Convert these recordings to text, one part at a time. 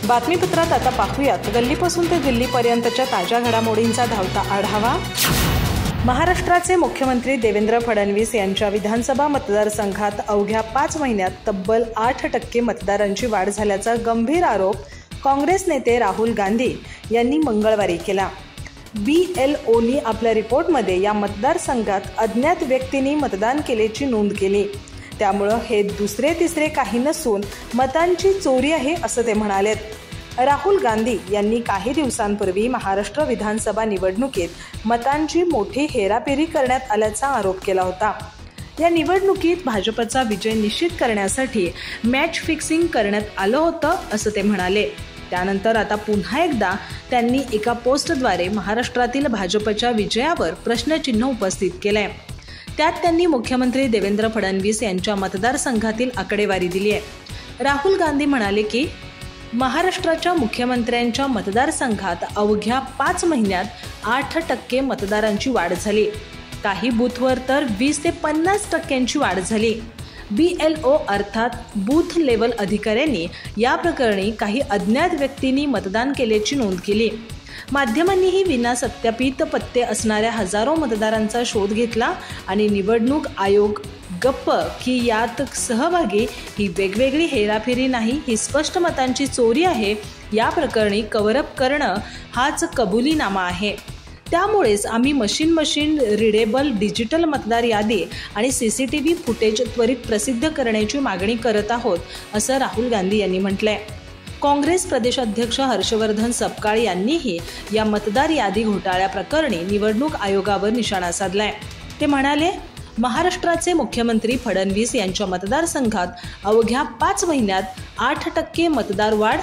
बातमीपत्रात आता पाहूयात गल्लीपासून ते दिल्लीपर्यंतच्या ताज्या घडामोडींचा धावता आढावा। महाराष्ट्राचे मुख्यमंत्री देवेंद्र फडणवीस यांच्या विधानसभा मतदारसंघात अवघ्या 5 महिन्यात तब्बल 8% मतदारांची वाढ झाल्याचा गंभीर आरोप काँग्रेस नेते राहुल गांधी यांनी मंगळवारी केला। BLOनी आपल्या रिपोर्टमध्ये या मतदारसंघात अज्ञात व्यक्तींनी मतदान केल्याची नोंद केली। त्यामुळे हे दुसरे तिसरे काही नसून मतांची चोरी आहे असं ते म्हणालेत। राहुल गांधी यांनी काही दिवसांपूर्वी महाराष्ट्र विधानसभा निवडणुकीत मतांची मोठी हेराफेरी करण्यात आल्याचा आरोप केला होता। या निवडणुकीत भाजपचा विजय निश्चित करण्यासाठी मॅच फिक्सिंग करण्यात आलं होतं असं ते म्हणाले। त्यानंतर आता पुन्हा एकदा त्यांनी एका पोस्टद्वारे महाराष्ट्रातील भाजपच्या विजयावर प्रश्नचिन्ह उपस्थित केलंय। त्यात त्यांनी मुख्यमंत्री देवेंद्र फडणवीस यांच्या मतदारसंघातील आकडेवारी दिली आहे। राहुल गांधी म्हणाले की महाराष्ट्राच्या मुख्यमंत्र्यांच्या मतदारसंघात अवघ्या 5 महिन्यात 8% मतदारांची वाढ झाली। काही बूथवर तर 20 ते 50% वाढ झाली। BLO अर्थात बूथ लेवल अधिकाऱ्यांनी या प्रकरणी काही अज्ञात व्यक्तींनी मतदान केल्याची नोंद केली। माध्यमांनीही विना सत्यापित पत्ते असणाऱ्या हजारो मतदारांचा शोध घेतला आणि निवडणूक आयोग गप्प की यात सहभागी ही वेगवेगळी हेराफेरी नाही, ही स्पष्ट मतांची चोरी आहे। या प्रकरणी कव्हरअप करणं हाच कबुलीनामा आहे। त्यामुळेच आम्ही मशीन रिडेबल डिजिटल मतदार यादी आणि CCTV फुटेज त्वरित प्रसिद्ध करण्याची मागणी करत आहोत असं राहुल गांधी यांनी म्हटलंय। काँग्रेस प्रदेशाध्यक्ष हर्षवर्धन सपकाळ यांनीही या मतदार यादी घोटाळ्या प्रकरणी निवडणूक आयोगावर निशाणा साधलाय। ते म्हणाले, महाराष्ट्राचे मुख्यमंत्री फडणवीस यांच्या मतदारसंघात अवघ्या 5 महिन्यात 8% मतदार वाढ,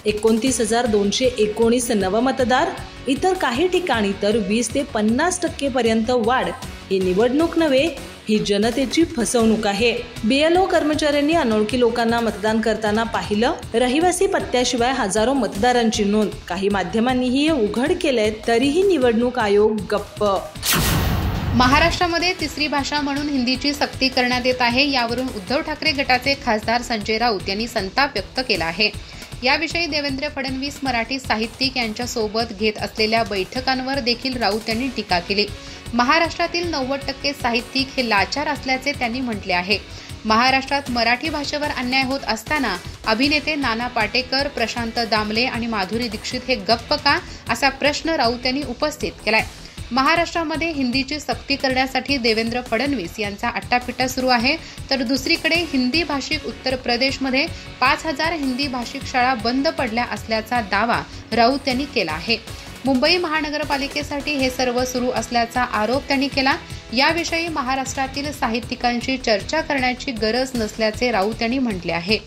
29,219 नवमतदार, इतर काही ठिकाणी तर 20 ते 50% पर्यंत वाढ। ही निवडणूक नव्हे, ही जनतेची फसवणूक आहे। BLO कर्मचाऱ्यांनी अनोळखी लोकांना मतदान करताना पाहिलं। रहिवासी पत्त्याशिवाय हजारो मतदारांची नोंद। काही माध्यमांनीही हे उघड केलंय, तरीही निवडणूक आयोग गप्प। महाराष्ट्रामध्ये तिसरी भाषा म्हणून हिंदीची सक्ती करण्यात येत आहे। यावरून उद्धव ठाकरे गटाचे खासदार संजय राऊत यांनी संताप व्यक्त केला आहे। याविषयी देवेंद्र फडणवीस मराठी साहित्यिक यांच्या सोबत घेत असलेल्या बैठकांवर देखील राऊत यांनी टीका केली। महाराष्ट्रातील 90% साहित्यिक हे लाचार असल्याचे त्यांनी म्हटले आहे। महाराष्ट्रात मराठी भाषेवर अन्याय होत असताना अभिनेते नाना पाटेकर, प्रशांत दामले आणि माधुरी दीक्षित हे गप्प का, असा प्रश्न राऊत यांनी उपस्थित केलाय। महाराष्ट्रामध्ये हिंदीची सक्ती करण्यासाठी देवेंद्र फडणवीस यांचा आट्टापिट्टा सुरू आहे, तर दुसरीकडे हिंदी भाषिक उत्तर प्रदेशमध्ये 5,000 हिंदी भाषिक शाळा बंद पडल्या असल्याचा दावा राऊत यांनी केला आहे। मुंबई महानगरपालिकेसाठी हे सर्व सुरू असल्याचा आरोप त्यांनी केला। याविषयी महाराष्ट्रातील साहित्यिकांशी चर्चा करण्याची गरज नसल्याचे राऊत यांनी म्हटले आहे।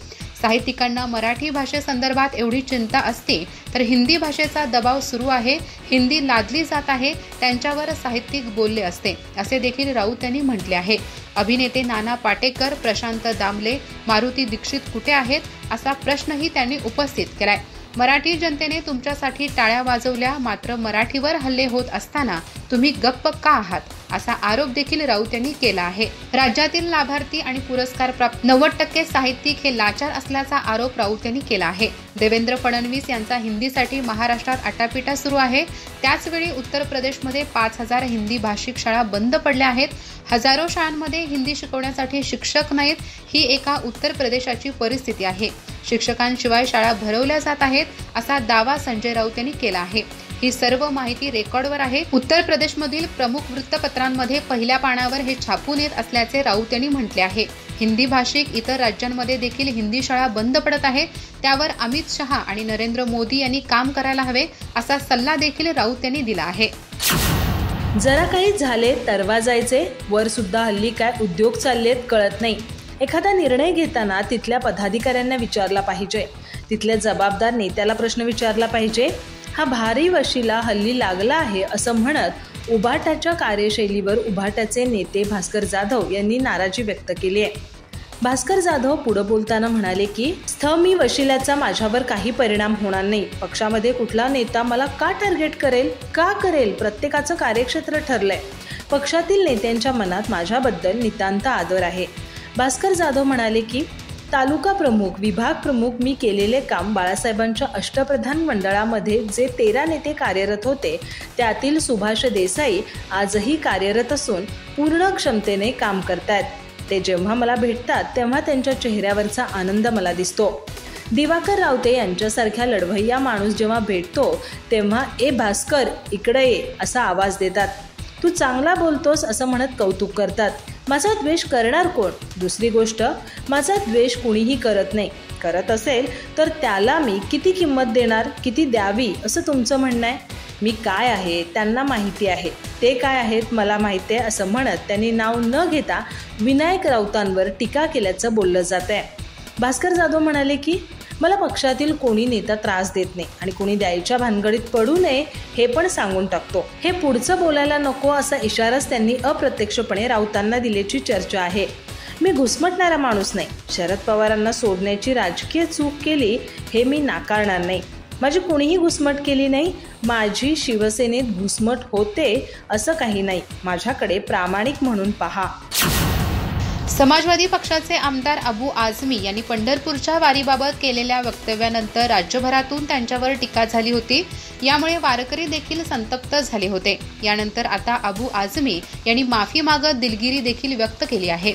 साहित्यिकांना मराठी भाषेसंदर्भात एवढी चिंता असते तर हिंदी भाषेचा दबाव सुरू आहे, हिंदी लादली जात आहे, त्यांच्यावर साहित्यिक बोलले असते, असे देखील राऊत यांनी म्हटले आहे। अभिनेते नाना पाटेकर, प्रशांत दामले, मारुती दीक्षित कुठे आहेत, असा प्रश्नही त्यांनी उपस्थित केलाय। मराठी जनतेने तुमच्यासाठी टाळ्या वाजवल्या, मात्र मराठीवर हल्ले होत असताना तुम्ही गप्प का आहात, असा आरोप देखील राऊत यांनी केला आहे। राज्यातील लाभार्थी आणि पुरस्कार प्राप्त 90% साहित्यिक हे लाचार असल्याचा आरोप राऊत यांनी केला आहे। देवेंद्र फडणवीस यांचा हिंदीसाठी महाराष्ट्रात आटापिटा सुरू आहे। त्याचवेळी उत्तर प्रदेशमध्ये 5,000 हिंदी भाषिक शाळा बंद पडल्या आहेत। हजारो शाळांमध्ये हिंदी शिकवण्यासाठी शिक्षक नाहीत। ही एका उत्तर प्रदेशाची परिस्थिती आहे। शिक्षकांशिवाय शाळा भरवल्या जात आहेत, असा दावा संजय राऊत यांनी केला आहे। ही सर्व माहिती रेकॉर्डवर आहे। उत्तर प्रदेशमधील प्रमुख वृत्तपत्रांमध्ये पहिल्या पानावर हे छापून येत असल्याचे राऊत यांनी म्हटले आहे। हिंदी भाषिक इतर राज्यांमध्ये देखील हिंदी शाळा बंद पडत आहेत, त्यावर अमित शहा आणि नरेंद्र मोदी यांनी काम करायला हवे, असा सल्ला देखील राऊत यांनी दिला आहे। जरा काही झाले तर वाजायचे, वर सुद्धा हल्ली काय उद्योग चाललेत कळत नाही। एखादा निर्णय घेताना तिथल्या पदाधिकाऱ्यांना विचारला पाहिजे, तिथल्या जबाबदार नेत्याला प्रश्न विचारला पाहिजे। हा भारी वशिला हल्ली लागला आहे असं म्हणत उभाटाच्या कार्यशैलीवर उभाटाचे नेते भास्कर जाधव यांनी नाराजी व्यक्त केली आहे। भास्कर जाधव पुढे बोलताना म्हणाले की मी वशिल्याचा माझ्यावर काही परिणाम होणार नाही। पक्षामध्ये कुठला नेता मला का टार्गेट करेल, का करेल, प्रत्येकाचं कार्यक्षेत्र ठरलंय। पक्षातील नेत्यांच्या मनात माझ्याबद्दल नितांत आदर आहे। भास्कर जाधव म्हणाले की तालुका प्रमुख, विभाग प्रमुख मी केलेले काम बाळासाहेबांच्या अष्टप्रधान मंडळामध्ये जे 13 नेते कार्यरत होते त्यातील सुभाष देसाई आजही कार्यरत असून पूर्ण क्षमतेने काम करतायत. ते जेव्हा मला भेटतात तेव्हा त्यांच्या चेहऱ्यावरचा आनंद मला दिसतो. दिवाकर रावते यांच्यासारख्या लढवय्या माणूस जेव्हा भेटतो तेव्हा ए भास्कर इकडे ये असा आवाज देतात. तू चांगला बोलतोस असं म्हणत कौतुक करतात. माझा द्वेष करणार कोण? दुसरी गोष्ट, माझा द्वेष कुणीही करत नाही. करत असेल तर त्याला मी किती किंमत देणार, किती द्यावी असं तुमचं म्हणणं आहे? मी काय आहे त्यांना माहिती आहे, ते काय आहेत मला माहिती आहे असं म्हणत त्यांनी नाव न घेता विनायक राऊतांवर टीका केल्याचं बोललं जात आहे. भास्कर जाधव म्हणाले की मला पक्षातील कोणी नेता त्रास देत नाही आणि कोणी द्यायच्या भानगडीत पडू नये हे पण सांगून टाकतो. हे पुढचं बोलायला नको असा इशाराच त्यांनी अप्रत्यक्षपणे राऊतांना दिल्याची चर्चा आहे. मी घुसमटणारा माणूस नाही. शरद पवारांना सोडण्याची राजकीय चूक केली हे मी नाकारणार नाही. माझी कोणीही घुसमट केली नाही. माझी शिवसेनेत घुसमट होते असं काही नाही. माझ्याकडे प्रामाणिक म्हणून पहा. समाजवादी पक्षाचे आमदार अबू आझमी यांनी पंढरपूरच्या वारीबाबत केलेल्या वक्तव्यानंतर राज्यभरातून त्यांच्यावर टीका झाली होती. यामुळे वारकरी देखील संतप्त झाले होते. यानंतर आता अबू आझमी यांनी माफी मागत दिलगिरी देखील व्यक्त केली आहे.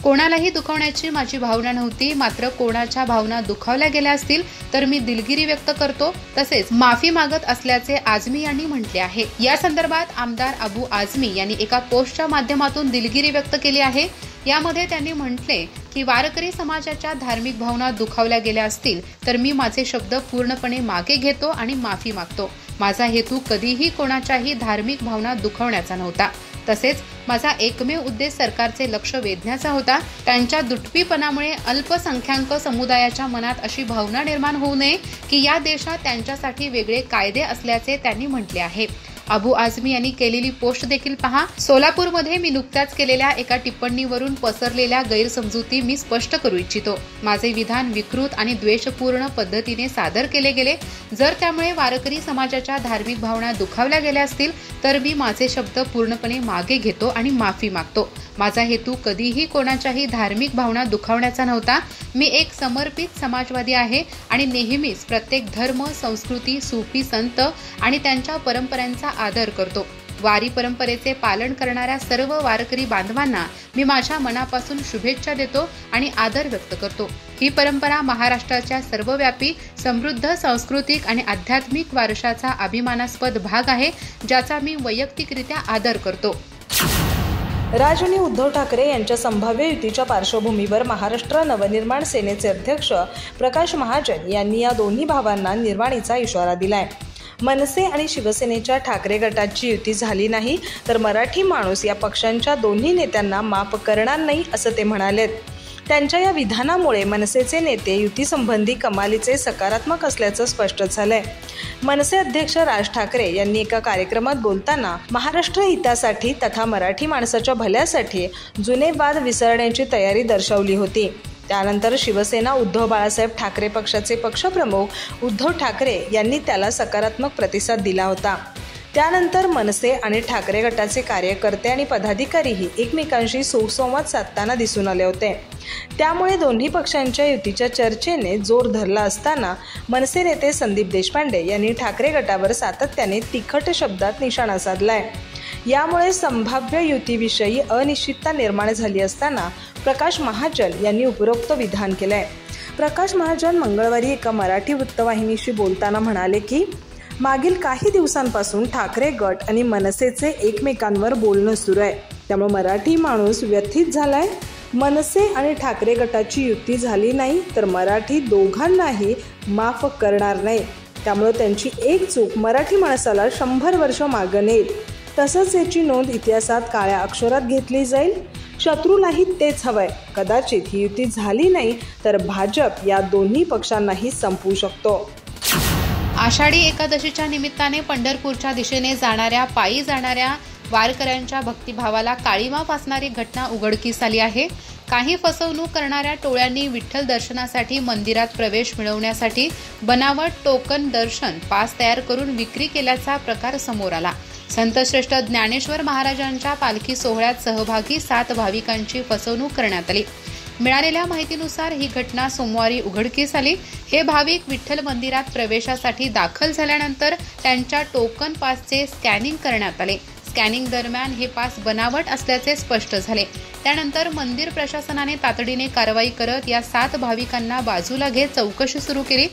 कोणालाही दुखावण्याची माझी भावना नव्हती, मात्र कोणाच्या भावना दुखावल्या गेल्या असतील तर मी दिलगिरी व्यक्त करतो तसेच माफी मागत असल्याचे आझमी यांनी म्हटले आहे. या संदर्भात आमदार अबू आझमी यांनी एका पोस्टच्या माध्यमातून दिलगिरी व्यक्त केली आहे. यामध्ये त्यांनी म्हटले की वारकरी समाजाच्या धार्मिक भावना दुखावल्या गेल्या असतील तर मी माझे शब्द पूर्णपणे मागे घेतो आणि माफी मागतो. माझा हेतू कधीही कोणाच्याही धार्मिक भावना दुखावण्याचा नव्हता. तसेच माझा एकमेव उद्देश सरकारचे लक्ष वेधण्याचा होता. त्यांच्या दुटपीपणामुळे अल्पसंख्याक समुदायाच्या मनात अशी भावना निर्माण होऊ नये की या देशात त्यांच्यासाठी वेगळे कायदे असल्याचे त्यांनी म्हटले आहे. अबू आझमी यांनी केलेली पोस्ट देखील पहा. सोलापूरमध्ये मी नुकत्याच केलेल्या एका टिप्पणीवरून पसरलेल्या गैरसमजुती मी स्पष्ट करू इच्छितो. माझे विधान विकृत आणि द्वेषपूर्ण पद्धतीने सादर केले गेले. जर त्यामुळे वारकरी समाजाच्या धार्मिक भावना दुखावल्या गेल्या असतील तर मी माझे शब्द पूर्णपणे मागे घेतो आणि माफी मागतो. माझा हेतू कधीही कोणाच्याही धार्मिक भावना दुखावण्याचा नव्हता. मी एक समर्पित समाजवादी आहे आणि नेहमीच प्रत्येक धर्म, संस्कृती, सूफी संत आणि त्यांच्या परंपरांचा आदर करतो. वारी परंपरेचे पालन करणाऱ्या सर्व वारकरी बांधवांना मी माझ्या मनापासून शुभेच्छा देतो आणि आदर व्यक्त करतो. ही परंपरा महाराष्ट्राच्या सर्वव्यापी समृद्ध सांस्कृतिक आणि आध्यात्मिक वारशाचा अभिमानास्पद भाग आहे, ज्याचा मी वैयक्तिकरित्या आदर करतो. राज आणि उद्धव ठाकरे यांच्या संभाव्य युतीच्या पार्श्वभूमीवर महाराष्ट्र नवनिर्माण सेनेचे अध्यक्ष प्रकाश महाजन यांनी या दोन्ही भावांना निर्वाणीचा इशारा दिलाय. मनसे आणि शिवसेनेच्या ठाकरे गटाची युती झाली नाही तर मराठी माणूस या पक्षांच्या दोन्ही नेत्यांना माफ करणार नाही असं ते म्हणालेत. त्यांच्या या विधानामुळे मनसेचे नेते युतीसंबंधी कमालीचे सकारात्मक असल्याचं स्पष्ट झालंय. मनसे अध्यक्ष राज ठाकरे यांनी एका कार्यक्रमात बोलताना महाराष्ट्र हितासाठी तथा मराठी माणसाच्या भल्यासाठी जुने वाद विसरण्याची तयारी दर्शवली होती. त्यानंतर शिवसेना उद्धव बाळासाहेब ठाकरे पक्षाचे पक्षप्रमुख उद्धव ठाकरे यांनी त्याला सकारात्मक प्रतिसाद दिला होता. त्यानंतर मनसे आणि ठाकरे गटाचे कार्यकर्ते आणि पदाधिकारीही एकमेकांशी सुसंवाद साधताना दिसून आले होते. त्यामुळे दोन्ही पक्षांच्या युतीच्या चर्चेने जोर धरला असताना मनसे नेते संदीप देशपांडे यांनी ठाकरे गटावर सातत्याने तिखट शब्दात निशाणा साधलाय. यामुळे संभाव्य युतीविषयी अनिश्चितता निर्माण झाली असताना प्रकाश महाजन यांनी उपरोक्त विधान केलंय. प्रकाश महाजन मंगळवारी एका मराठी वृत्तवाहिनीशी बोलताना म्हणाले की मागील काही दिवसांपासून ठाकरे गट आणि मनसेचे एकमेकांवर बोलणं सुरू आहे. त्यामुळे मराठी माणूस व्यथित झालाय. मनसे आणि ठाकरे गटाची युती झाली नाही तर मराठी दोघांनाही माफ करणार नाही. त्यामुळे त्यांची एक चूक मराठी माणसाला 100 वर्ष मागे नेईल. तसंच याची नोंद इतिहासात काळ्या अक्षरात घेतली जाईल. शत्रूलाही तेच हवंय. कदाचित ही युती झाली नाही तर भाजप या दोन्ही पक्षांनाही संपवू शकतो. आषाढी एकादशीच्या निमित्ताने पंढरपूरच्या दिशेने पायी जाणाऱ्या वारकऱ्यांच्या भक्तिभावाला काळीमा फासणारी घटना उघडकीस आली आहे. काही फसवणूक करणाऱ्या टोळ्यांनी विठ्ठल दर्शनासाठी मंदिरात प्रवेश मिळवण्यासाठी बनावट टोकन दर्शन पास तयार करून विक्री केल्याचा प्रकार समोर आला. संतश्रेष्ठ ज्ञानेश्वर महाराजांच्या पालखी सोहळ्यात सहभागी 7 भाविकांची फसवणूक करण्यात आली. मिळालेल्या माहितीनुसार ही घटना सोमवारी उघडकीस आली। हे भाविक विठ्ठल मंदिरात प्रवेशासाठी दाखल झाल्यानंतर त्यांच्या टोकन पासचे स्कॅनिंग करण्यात आले। स्कॅनिंग दरम्यान हे पास बनावट असल्याचे स्पष्ट झाले। त्यानंतर मंदिर प्रशासनाने तातडीने कारवाई करत या 7 भाविकांना बाजूला घेत चौकशी सुरू केली।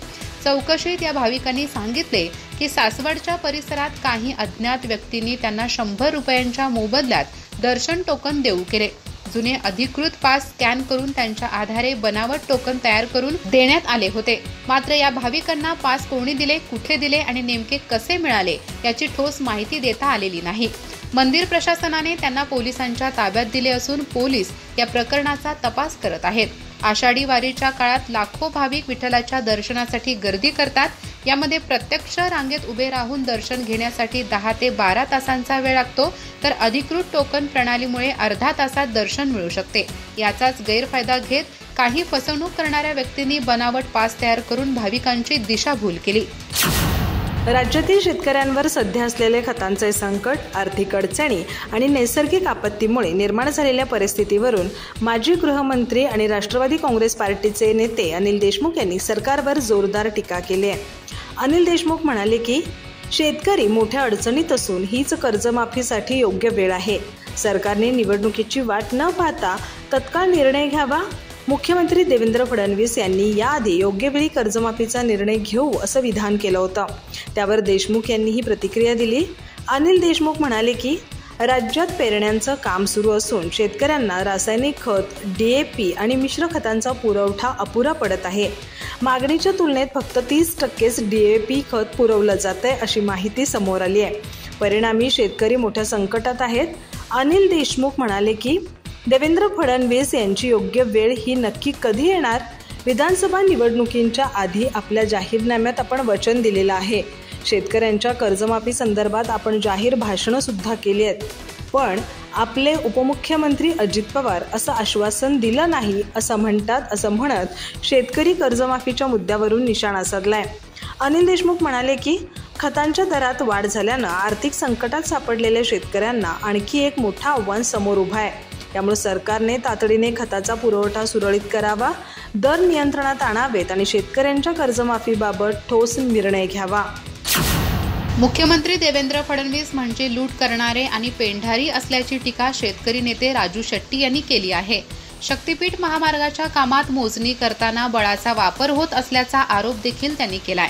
चौकशीत या भाविकांनी सांगितले की सासवडच्या परिसरात काही अज्ञात व्यक्तींनी त्यांना 100 रुपयांच्या मोबदल्यात दर्शन टोकन देऊ केले। जुने अधिकृत पास स्कॅन करून त्यांच्या आधारे बनावट टोकन तयार करून देण्यात आले होते। मात्र या भाविकांना पास कोणी दिले, कुठे दिले आणि नेमके कसे मिळाले याची ठोस माहिती देता आलेली नाही। मंदिर प्रशासनाने त्यांना पोलिसांच्या ताब्यात दिले असून पोलीस या प्रकरणाचा तपास करत आहेत। आषाढी वारीच्या काळात लाखो भाविक विठ्ठलाच्या दर्शनासाठी गर्दी करतात। यामध्ये प्रत्यक्ष रांगेत उभे राहून दर्शन घेण्यासाठी 10 ते 12 तासांचा वेळ लागतो, तर अधिकृत टोकन प्रणालीमुळे अर्धा तासात दर्शन मिळू शकते। याचाच गैरफायदा घेत काही फसवणूक करणाऱ्या व्यक्तींनी बनावट पास तयार करून भाविकांची दिशाभूल केली। राज्यातील शेतकऱ्यांवर सध्या असलेले खतांचे संकट, आर्थिक अडचणी आणि नैसर्गिक आपत्तीमुळे निर्माण झालेल्या परिस्थितीवरून माजी गृहमंत्री आणि राष्ट्रवादी काँग्रेस पार्टीचे नेते अनिल देशमुख यांनी सरकारवर जोरदार टीका केली आहे। अनिल देशमुख म्हणाले की शेतकरी मोठ्या अडचणीत असून हीच कर्जमाफीसाठी योग्य वेळ आहे। सरकारने निवडणुकीची वाट न पाहता तत्काळ निर्णय घ्यावा। मुख्यमंत्री देवेंद्र फडणवीस यांनी याआधी योग्य वेळी कर्जमाफीचा निर्णय घेऊ असं विधान केलं होतं। त्यावर देशमुख यांनी ही प्रतिक्रिया दिली। अनिल देशमुख म्हणाले की राज्यात पेरण्यांचं काम सुरू असून शेतकऱ्यांना रासायनिक खत, DAP आणि मिश्र खतांचा पुरवठा अपुरा पडत आहे। मागणीच्या तुलनेत फक्त 30%च DAP खत पुरवलं जातंय अशी माहिती समोर आली आहे। परिणामी शेतकरी मोठ्या संकटात आहेत। अनिल देशमुख म्हणाले की देवेंद्र फडणवीस यांची योग्य वेळ ही नक्की कधी येणार? विधानसभा निवडणुकींच्या आधी आपल्या जाहीरनाम्यात आपण वचन दिलेलं आहे। शेतकऱ्यांच्या कर्जमाफी संदर्भात आपण जाहीर भाषणं सुद्धा केली आहेत, पण आपले उपमुख्यमंत्री अजित पवार असं आश्वासन दिलं नाही असं म्हणत शेतकरी कर्जमाफीच्या मुद्द्यावरून निशाणा साधलाय। अनिल देशमुख म्हणाले की खतांच्या दरात वाढ झाल्यानं आर्थिक संकटात सापडलेल्या शेतकऱ्यांना आणखी एक मोठं आव्हान समोर उभं आहे। त्यामुळे सरकारने तातडीने खताचा पुरवठा सुरळीत करावा, दर नियंत्रणात आणावेत आणि शेतकऱ्यांच्या कर्जमाफीबाबत ठोस निर्णय घ्यावा। मुख्यमंत्री देवेंद्र फडणवीस म्हणजे लूट करणारे आणि पेंढारी असल्याची टीका शेतकरी नेते राजू शेट्टी यांनी केली आहे। शक्तीपीठ महामार्गाच्या कामात मोजणी करताना बळाचा वापर होत असल्याचा आरोप देखील त्यांनी केलाय।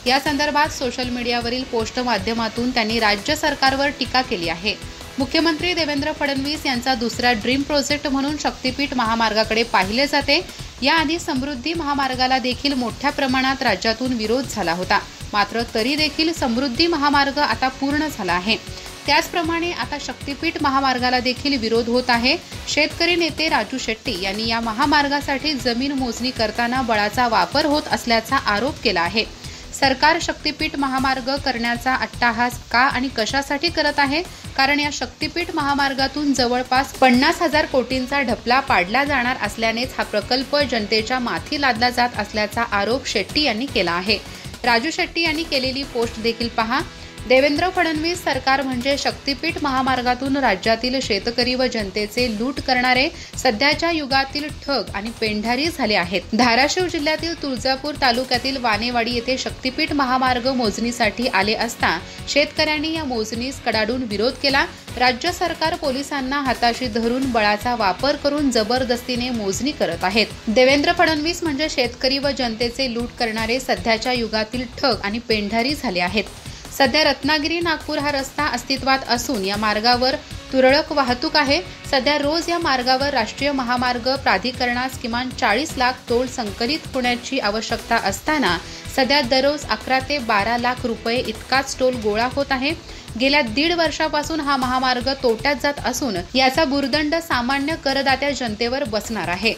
या संदर्भात सोशल मीडियावरील पोस्ट माध्यमातून त्यांनी राज्य सरकारवर टीका केली आहे। मुख्यमंत्री देवेंद्र फडणवीस यांचा दुसरा ड्रीम प्रोजेक्ट म्हणून शक्तीपीठ महामार्गाकडे पाहिले जाते। याआधी समृद्धी महामार्गाला देखील मोठ्या प्रमाणात राज्यातून विरोध झाला होता, मात्र तरी देखील समृद्धी महामार्ग आता पूर्ण झाला आहे। त्याचप्रमाणे आता शक्तीपीठ महामार्गाला देखील विरोध होत आहे। शेतकरी नेते राजू शेट्टी यांनी या महामार्गासाठी जमीन मोजणी करताना बळाचा वापर होत असल्याचा आरोप केला आहे। सरकार शक्तीपीठ महामार्ग करण्याचा अट्टाहास का आणि कशासाठी करत आहे? कारण या शक्तीपीठ महामार्गातून जवळपास 50,000 कोटींचा ढपला पाडला जाणार असल्यानेच हा प्रकल्प जनतेच्या माथी लादला जात असल्याचा आरोप शेट्टी यांनी केला आहे। राजू शेट्टी यांनी केलेली पोस्ट देखील पहा। देवेंद्र फडणवीस सरकार म्हणजे शक्तीपीठ महामार्गातून राज्यातील शेतकरी व जनतेचे लूट करणारे सध्याच्या युगातील ठग आणि पेंढारी झाले आहेत। धाराशिव जिल्ह्यातील तुळजापूर तालुक्यातील वानेवाडी येथे शक्तीपीठ महामार्ग मोजणीसाठी आले असता शेतकऱ्यांनी या मोजणीस कडाडून विरोध केला। राज्य सरकार पोलिसांना हाताशी धरून बळाचा वापर करून जबरदस्तीने मोजणी करत आहेत। देवेंद्र फडणवीस म्हणजे शेतकरी व जनतेचे लूट करणारे सध्याच्या युगातील ठग आणि पेंढारी झाले आहेत। सध्या रत्नागिरी नागपूर हा रस्ता अस्तित्वात असून या मार्गावर तुरळक वाहतूक आहे। सध्या रोज या मार्गावर राष्ट्रीय महामार्ग प्राधिकरणास किमान 40 लाख टोल संकलित होण्याची आवश्यकता असताना सध्या दररोज 11 ते 12 लाख रुपये इतकाच टोल गोळा होत आहे। गेल्या 1.5 वर्षापासून हा महामार्ग तोट्यात जात असून याचा भुर्दंड सामान्य करदात्या जनतेवर बसणार आहे।